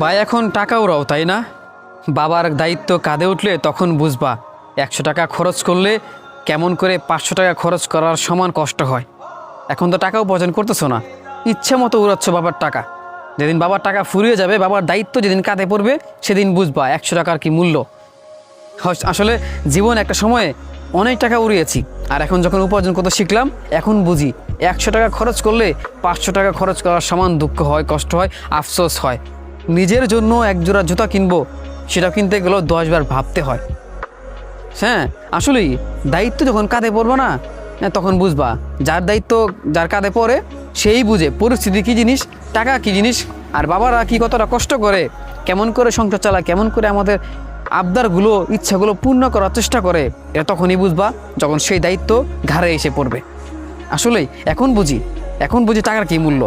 ভাই এখন টাকা উড়াও তাই না? বাবার দায়িত্ব কাঁধে উঠলে তখন বুঝবা 100 টাকা খরচ করলে কেমন করে 500 টাকা খরচ করার সমান কষ্ট হয়। এখন তো টাকা উপার্জন করতেছো না, ইচ্ছে মতো উড়াচ্ছ বাবার টাকা। যেদিন বাবার টাকা ফুরিয়ে যাবে, বাবার দায়িত্ব যেদিন কাঁধে পড়বে, সেদিন বুঝবা 100 টাকার কি মূল্য। আসলে জীবন একটা সময়ে অনেক টাকা উড়িয়েছি, আর এখন যখন উপার্জন করতে শিখলাম এখন বুঝি 100 টাকা খরচ করলে 500 টাকা খরচ করার সমান দুঃখ হয়, কষ্ট হয়, আফসোস হয়। নিজের জন্য এক জোড়া জুতা কিনবো, সেটা কিনতে গেলেও 10 বার ভাবতে হয়। হ্যাঁ, আসলেই দায়িত্ব যখন কাঁধে পড়বে না, তখন বুঝবা যার দায়িত্ব যার কাঁধে পড়ে সেই বুঝে পরিস্থিতি কী জিনিস, টাকা কী জিনিস, আর বাবারা কি কতটা কষ্ট করে, কেমন করে সংসার চালায়, কেমন করে আমাদের আবদারগুলো ইচ্ছাগুলো পূর্ণ করার চেষ্টা করে। এটা তখনই বুঝবা যখন সেই দায়িত্ব ঘাড়ে এসে পড়বে। আসলেই এখন বুঝি টাকার কী মূল্য।